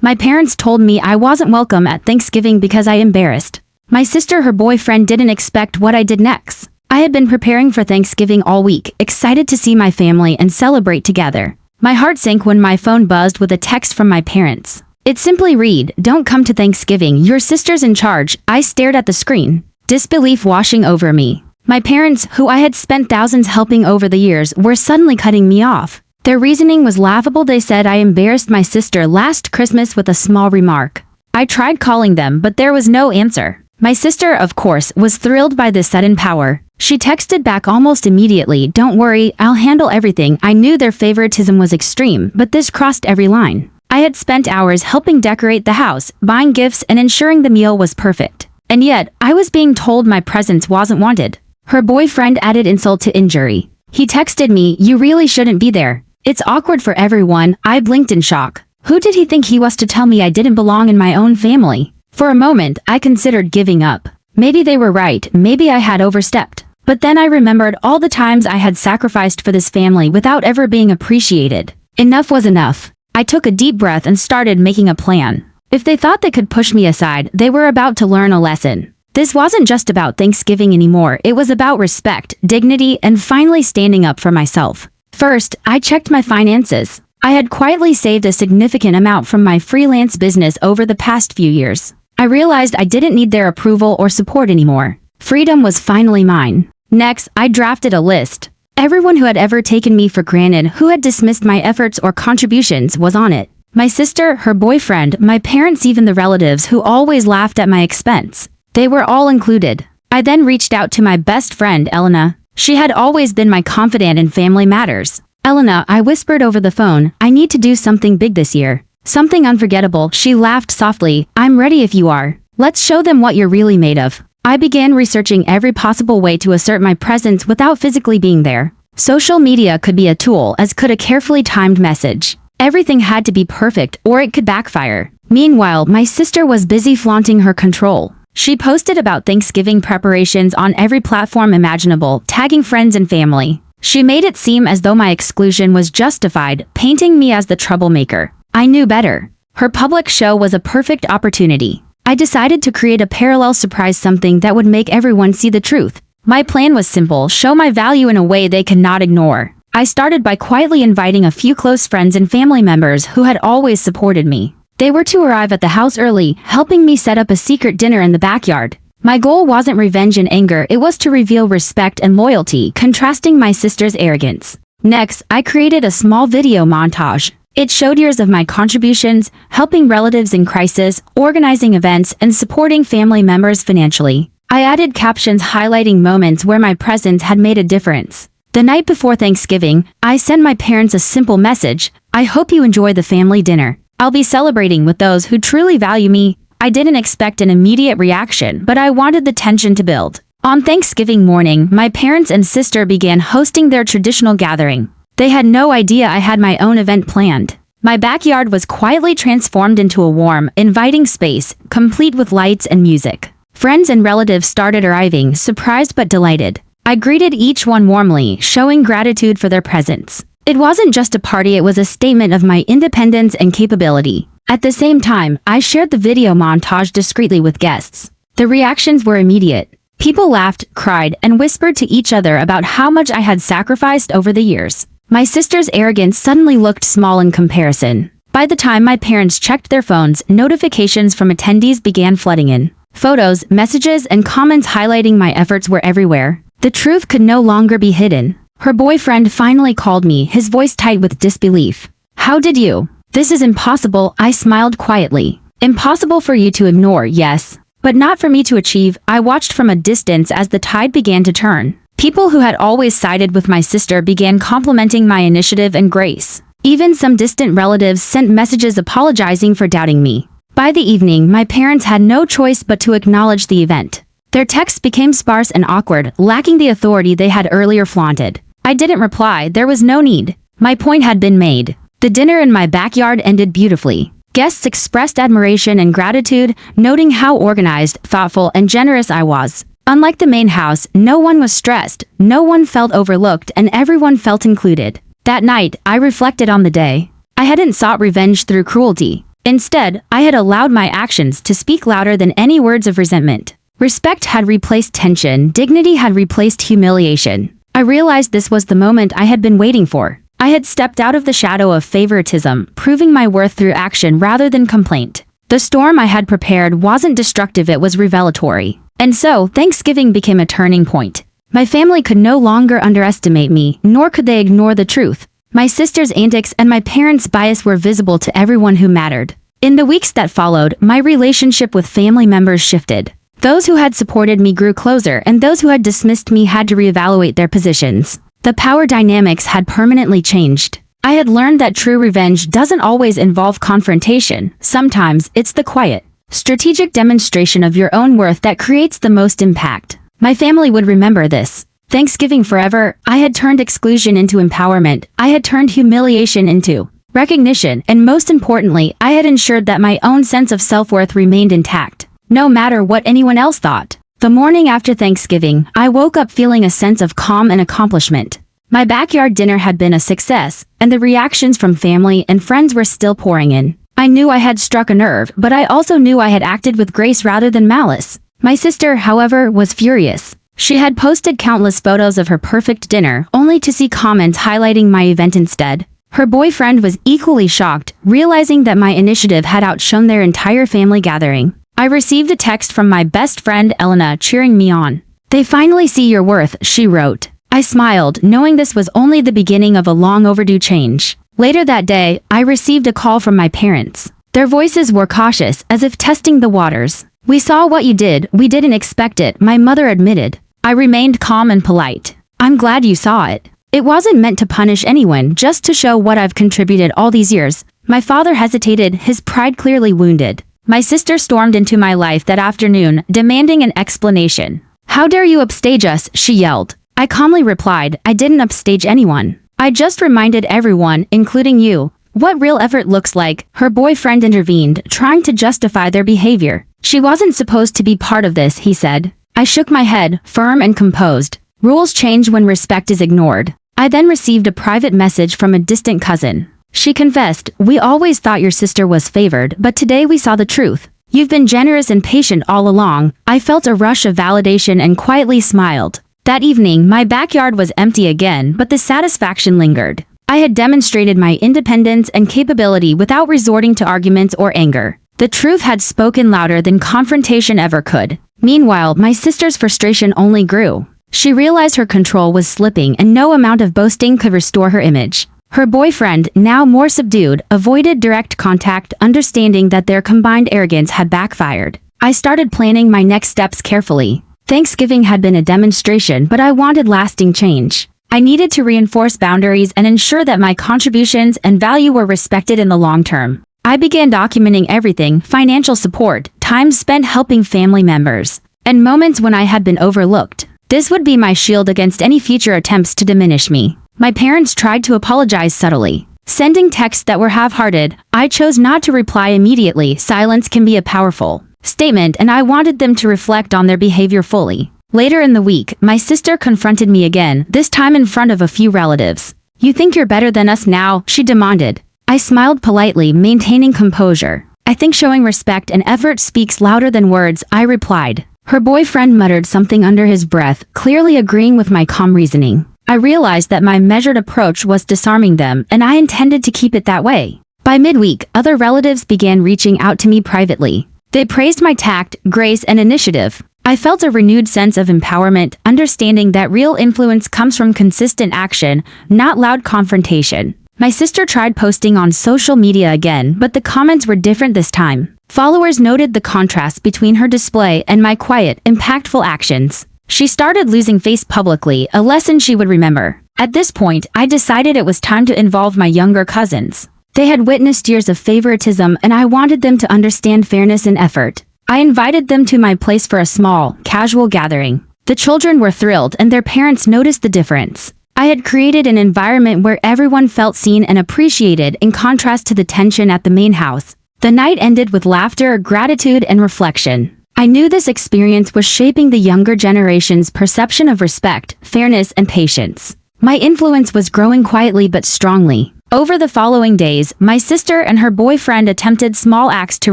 My parents told me I wasn't welcome at Thanksgiving because I embarrassed. My sister, her boyfriend, didn't expect what I did next. I had been preparing for Thanksgiving all week, excited to see my family and celebrate together. My heart sank when my phone buzzed with a text from my parents. It simply read, "Don't come to Thanksgiving, your sister's in charge." I stared at the screen, disbelief washing over me. My parents, who I had spent thousands helping over the years, were suddenly cutting me off. Their reasoning was laughable. They said I embarrassed my sister last Christmas with a small remark. I tried calling them, but there was no answer. My sister, of course, was thrilled by this sudden power. She texted back almost immediately, "Don't worry, I'll handle everything." I knew their favoritism was extreme, but this crossed every line. I had spent hours helping decorate the house, buying gifts, and ensuring the meal was perfect. And yet, I was being told my presence wasn't wanted. Her boyfriend added insult to injury. He texted me, "You really shouldn't be there. It's awkward for everyone." I blinked in shock. Who did he think he was to tell me I didn't belong in my own family? For a moment, I considered giving up. Maybe they were right, maybe I had overstepped. But then I remembered all the times I had sacrificed for this family without ever being appreciated. Enough was enough. I took a deep breath and started making a plan. If they thought they could push me aside, they were about to learn a lesson. This wasn't just about Thanksgiving anymore, it was about respect, dignity, and finally standing up for myself. First, I checked my finances. I had quietly saved a significant amount from my freelance business over the past few years. I realized I didn't need their approval or support anymore. Freedom was finally mine. Next, I drafted a list. Everyone who had ever taken me for granted, who had dismissed my efforts or contributions, was on it. My sister, her boyfriend, my parents, even the relatives who always laughed at my expense. They were all included. I then reached out to my best friend, Elena. She had always been my confidant in family matters. "Elena," I whispered over the phone, "I need to do something big this year. Something unforgettable." She laughed softly. "I'm ready if you are. Let's show them what you're really made of." I began researching every possible way to assert my presence without physically being there. Social media could be a tool, as could a carefully timed message. Everything had to be perfect, or it could backfire. Meanwhile, my sister was busy flaunting her control. She posted about Thanksgiving preparations on every platform imaginable, tagging friends and family. She made it seem as though my exclusion was justified, painting me as the troublemaker. I knew better. Her public show was a perfect opportunity. I decided to create a parallel surprise, something that would make everyone see the truth. My plan was simple: show my value in a way they could not ignore. I started by quietly inviting a few close friends and family members who had always supported me. They were to arrive at the house early, helping me set up a secret dinner in the backyard. My goal wasn't revenge and anger, it was to reveal respect and loyalty, contrasting my sister's arrogance. Next, I created a small video montage. It showed years of my contributions, helping relatives in crisis, organizing events, and supporting family members financially. I added captions highlighting moments where my presence had made a difference. The night before Thanksgiving, I sent my parents a simple message: "I hope you enjoy the family dinner. I'll be celebrating with those who truly value me." I didn't expect an immediate reaction, but I wanted the tension to build. On Thanksgiving morning, my parents and sister began hosting their traditional gathering. They had no idea I had my own event planned. My backyard was quietly transformed into a warm, inviting space, complete with lights and music. Friends and relatives started arriving, surprised but delighted. I greeted each one warmly, showing gratitude for their presence. It wasn't just a party, it was a statement of my independence and capability. At the same time, I shared the video montage discreetly with guests. The reactions were immediate. People laughed, cried, and whispered to each other about how much I had sacrificed over the years. My sister's arrogance suddenly looked small in comparison. By the time my parents checked their phones, notifications from attendees began flooding in. Photos, messages, and comments highlighting my efforts were everywhere. The truth could no longer be hidden. Her boyfriend finally called me, his voice tight with disbelief. "How did you? This is impossible." I smiled quietly. "Impossible for you to ignore, yes, but not for me to achieve." I watched from a distance as the tide began to turn. People who had always sided with my sister began complimenting my initiative and grace. Even some distant relatives sent messages apologizing for doubting me. By the evening, my parents had no choice but to acknowledge the event. Their texts became sparse and awkward, lacking the authority they had earlier flaunted. I didn't reply, there was no need. My point had been made. The dinner in my backyard ended beautifully. Guests expressed admiration and gratitude, noting how organized, thoughtful, and generous I was. Unlike the main house, no one was stressed, no one felt overlooked, and everyone felt included. That night, I reflected on the day. I hadn't sought revenge through cruelty. Instead, I had allowed my actions to speak louder than any words of resentment. Respect had replaced tension, dignity had replaced humiliation. I realized this was the moment I had been waiting for. I had stepped out of the shadow of favoritism, proving my worth through action rather than complaint. The storm I had prepared wasn't destructive, it was revelatory. And so, Thanksgiving became a turning point. My family could no longer underestimate me, nor could they ignore the truth. My sister's antics and my parents' bias were visible to everyone who mattered. In the weeks that followed, my relationship with family members shifted. Those who had supported me grew closer, and those who had dismissed me had to reevaluate their positions. The power dynamics had permanently changed. I had learned that true revenge doesn't always involve confrontation. Sometimes, it's the quiet, strategic demonstration of your own worth that creates the most impact. My family would remember this. Thanksgiving forever, I had turned exclusion into empowerment. I had turned humiliation into recognition, and most importantly, I had ensured that my own sense of self-worth remained intact, no matter what anyone else thought. The morning after Thanksgiving, I woke up feeling a sense of calm and accomplishment. My backyard dinner had been a success, and the reactions from family and friends were still pouring in. I knew I had struck a nerve, but I also knew I had acted with grace rather than malice. My sister, however, was furious. She had posted countless photos of her perfect dinner, only to see comments highlighting my event instead. Her boyfriend was equally shocked, realizing that my initiative had outshone their entire family gathering. I received a text from my best friend Elena cheering me on. "They finally see your worth," she wrote. I smiled, knowing this was only the beginning of a long overdue change. Later that day, I received a call from my parents. Their voices were cautious, as if testing the waters. "We saw what you did, we didn't expect it," my mother admitted. I remained calm and polite. "I'm glad you saw it. It wasn't meant to punish anyone, just to show what I've contributed all these years." My father hesitated, his pride clearly wounded. My sister stormed into my life that afternoon, demanding an explanation. "How dare you upstage us?" she yelled. I calmly replied, "I didn't upstage anyone. I just reminded everyone, including you, what real effort looks like." Her boyfriend intervened, trying to justify their behavior. "She wasn't supposed to be part of this," he said. I shook my head, firm and composed. Rules change when respect is ignored. I then received a private message from a distant cousin. She confessed, "We always thought your sister was favored, but today we saw the truth. You've been generous and patient all along." I felt a rush of validation and quietly smiled. That evening, my backyard was empty again, but the satisfaction lingered. I had demonstrated my independence and capability without resorting to arguments or anger. The truth had spoken louder than confrontation ever could. Meanwhile, my sister's frustration only grew. She realized her control was slipping and no amount of boasting could restore her image. Her boyfriend, now more subdued, avoided direct contact, understanding that their combined arrogance had backfired. I started planning my next steps carefully. Thanksgiving had been a demonstration, but I wanted lasting change. I needed to reinforce boundaries and ensure that my contributions and value were respected in the long term. I began documenting everything: financial support, time spent helping family members, and moments when I had been overlooked. This would be my shield against any future attempts to diminish me. My parents tried to apologize subtly, sending texts that were half-hearted. I chose not to reply immediately. Silence can be a powerful statement, and I wanted them to reflect on their behavior fully. Later in the week, my sister confronted me again, this time in front of a few relatives. "You think you're better than us now?" she demanded. I smiled politely, maintaining composure. "I think showing respect and effort speaks louder than words," I replied. Her boyfriend muttered something under his breath, clearly agreeing with my calm reasoning. I realized that my measured approach was disarming them, and I intended to keep it that way. By midweek, other relatives began reaching out to me privately. They praised my tact, grace, and initiative. I felt a renewed sense of empowerment, understanding that real influence comes from consistent action, not loud confrontation. My sister tried posting on social media again, but the comments were different this time. Followers noted the contrast between her display and my quiet, impactful actions. She started losing face publicly, a lesson she would remember. At this point, I decided it was time to involve my younger cousins. They had witnessed years of favoritism, and I wanted them to understand fairness and effort. I invited them to my place for a small, casual gathering. The children were thrilled, and their parents noticed the difference. I had created an environment where everyone felt seen and appreciated, in contrast to the tension at the main house. The night ended with laughter, gratitude, and reflection. I knew this experience was shaping the younger generation's perception of respect, fairness, and patience. My influence was growing quietly but strongly. Over the following days, my sister and her boyfriend attempted small acts to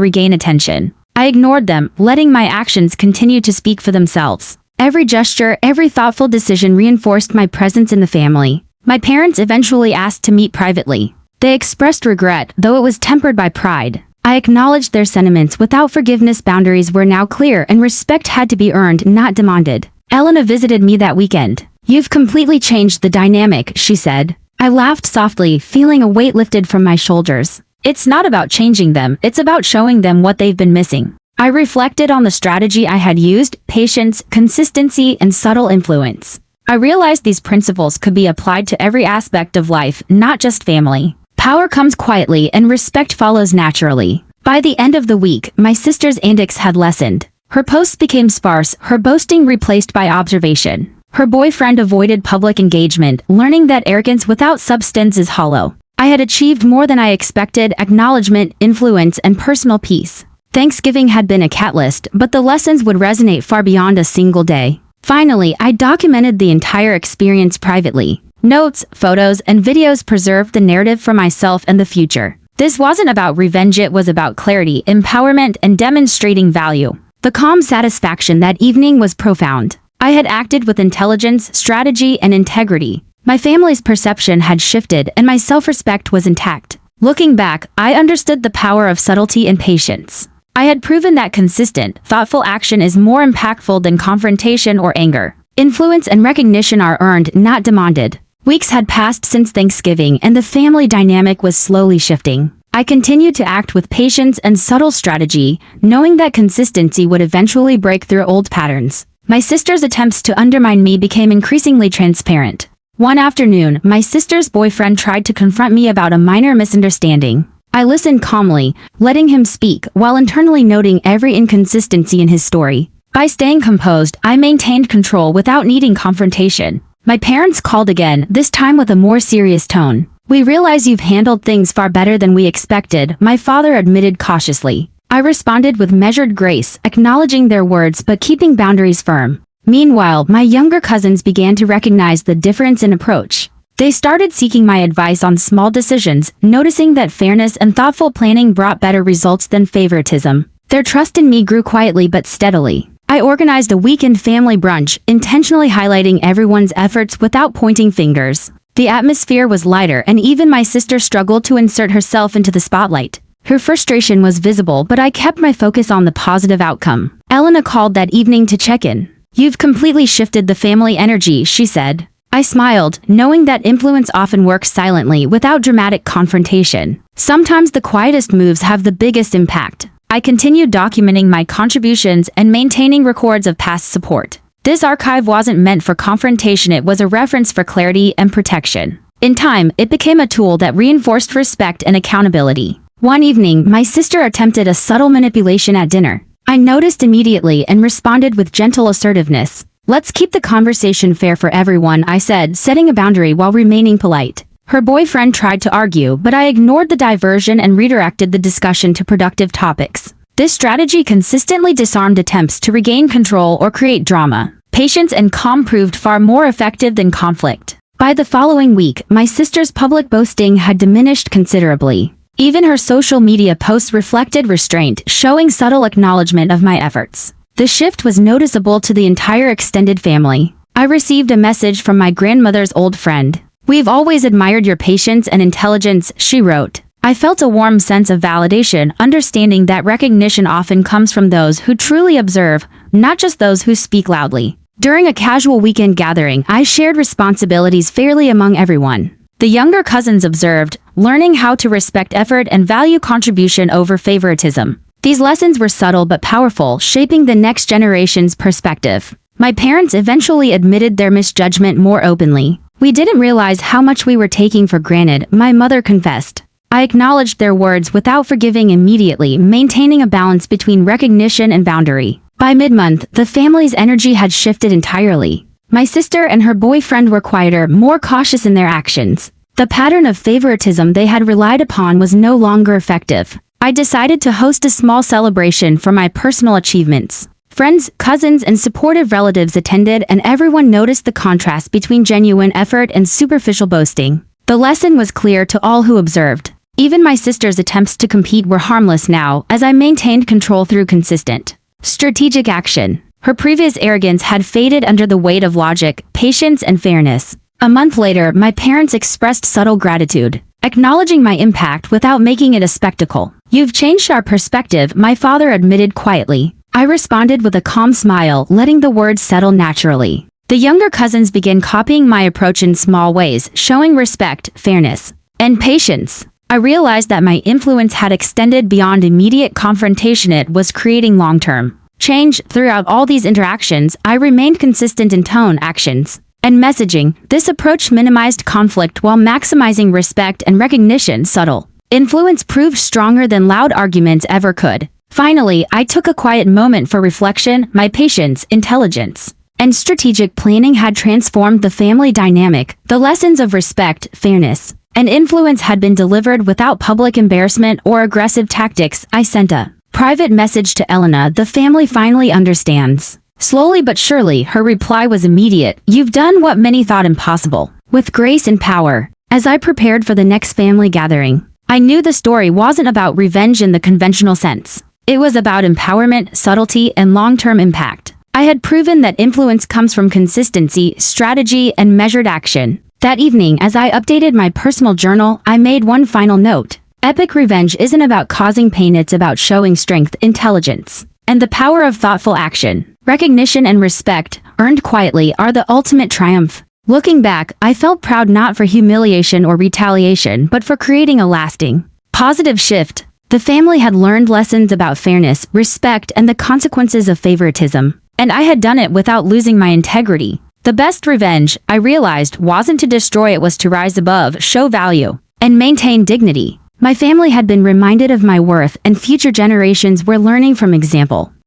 regain attention. I ignored them, letting my actions continue to speak for themselves. Every gesture, every thoughtful decision reinforced my presence in the family. My parents eventually asked to meet privately. They expressed regret, though it was tempered by pride. I acknowledged their sentiments without forgiveness. Boundaries were now clear and respect had to be earned, not demanded. Elena visited me that weekend. "You've completely changed the dynamic," she said. I laughed softly, feeling a weight lifted from my shoulders. It's not about changing them, it's about showing them what they've been missing. I reflected on the strategy I had used: patience, consistency, and subtle influence. I realized these principles could be applied to every aspect of life, not just family. Power comes quietly and respect follows naturally. By the end of the week, my sister's antics had lessened. Her posts became sparse, her boasting replaced by observation. Her boyfriend avoided public engagement, learning that arrogance without substance is hollow. I had achieved more than I expected: acknowledgement, influence, and personal peace. Thanksgiving had been a catalyst, but the lessons would resonate far beyond a single day. Finally, I documented the entire experience privately. Notes, photos, and videos preserved the narrative for myself and the future. This wasn't about revenge, it was about clarity, empowerment, and demonstrating value. The calm satisfaction that evening was profound. I had acted with intelligence, strategy, and integrity. My family's perception had shifted, and my self-respect was intact. Looking back, I understood the power of subtlety and patience. I had proven that consistent, thoughtful action is more impactful than confrontation or anger. Influence and recognition are earned, not demanded. Weeks had passed since Thanksgiving, and the family dynamic was slowly shifting. I continued to act with patience and subtle strategy, knowing that consistency would eventually break through old patterns. My sister's attempts to undermine me became increasingly transparent. One afternoon, my sister's boyfriend tried to confront me about a minor misunderstanding. I listened calmly, letting him speak, while internally noting every inconsistency in his story. By staying composed, I maintained control without needing confrontation. My parents called again, this time with a more serious tone. "We realize you've handled things far better than we expected," my father admitted cautiously. I responded with measured grace, acknowledging their words but keeping boundaries firm. Meanwhile, my younger cousins began to recognize the difference in approach. They started seeking my advice on small decisions, noticing that fairness and thoughtful planning brought better results than favoritism. Their trust in me grew quietly but steadily. I organized a weekend family brunch, intentionally highlighting everyone's efforts without pointing fingers. The atmosphere was lighter, and even my sister struggled to insert herself into the spotlight. Her frustration was visible, but I kept my focus on the positive outcome. Elena called that evening to check in. "You've completely shifted the family energy," she said. I smiled, knowing that influence often works silently without dramatic confrontation. Sometimes the quietest moves have the biggest impact. I continued documenting my contributions and maintaining records of past support. This archive wasn't meant for confrontation, it was a reference for clarity and protection. In time, it became a tool that reinforced respect and accountability. One evening, my sister attempted a subtle manipulation at dinner. I noticed immediately and responded with gentle assertiveness. "Let's keep the conversation fair for everyone," I said, setting a boundary while remaining polite. Her boyfriend tried to argue, but I ignored the diversion and redirected the discussion to productive topics. This strategy consistently disarmed attempts to regain control or create drama. Patience and calm proved far more effective than conflict. By the following week, my sister's public boasting had diminished considerably. Even her social media posts reflected restraint, showing subtle acknowledgement of my efforts. The shift was noticeable to the entire extended family. I received a message from my grandmother's old friend. "We've always admired your patience and intelligence," she wrote. I felt a warm sense of validation, understanding that recognition often comes from those who truly observe, not just those who speak loudly. During a casual weekend gathering, I shared responsibilities fairly among everyone. The younger cousins observed, learning how to respect effort and value contribution over favoritism. These lessons were subtle but powerful, shaping the next generation's perspective. My parents eventually admitted their misjudgment more openly. "We didn't realize how much we were taking for granted," my mother confessed. I acknowledged their words without forgiving immediately, maintaining a balance between recognition and boundary. By mid-month, the family's energy had shifted entirely. My sister and her boyfriend were quieter, more cautious in their actions. The pattern of favoritism they had relied upon was no longer effective. I decided to host a small celebration for my personal achievements. Friends, cousins, and supportive relatives attended, and everyone noticed the contrast between genuine effort and superficial boasting. The lesson was clear to all who observed. Even my sister's attempts to compete were harmless now, as I maintained control through consistent, strategic action. Her previous arrogance had faded under the weight of logic, patience, and fairness. A month later, my parents expressed subtle gratitude, acknowledging my impact without making it a spectacle. "You've changed our perspective," my father admitted quietly. I responded with a calm smile, letting the words settle naturally. The younger cousins began copying my approach in small ways, showing respect, fairness, and patience. I realized that my influence had extended beyond immediate confrontation. It was creating long-term change. Throughout all these interactions, I remained consistent in tone, actions, and messaging. This approach minimized conflict while maximizing respect and recognition. Subtle influence proved stronger than loud arguments ever could. Finally, I took a quiet moment for reflection. My patience, intelligence, and strategic planning had transformed the family dynamic. The lessons of respect, fairness, and influence had been delivered without public embarrassment or aggressive tactics. I sent a private message to Elena. "The family finally understands." Slowly but surely, her reply was immediate. "You've done what many thought impossible, with grace and power." As I prepared for the next family gathering, I knew the story wasn't about revenge in the conventional sense. It was about empowerment, subtlety, and long-term impact. I had proven that influence comes from consistency, strategy, and measured action. That evening, as I updated my personal journal, I made one final note. Epic revenge isn't about causing pain, it's about showing strength, intelligence, and the power of thoughtful action. Recognition and respect, earned quietly, are the ultimate triumph. Looking back, I felt proud not for humiliation or retaliation, but for creating a lasting, positive shift. The family had learned lessons about fairness, respect, and the consequences of favoritism, and I had done it without losing my integrity. The best revenge, I realized, wasn't to destroy, it was to rise above, show value, and maintain dignity. My family had been reminded of my worth, and future generations were learning from example.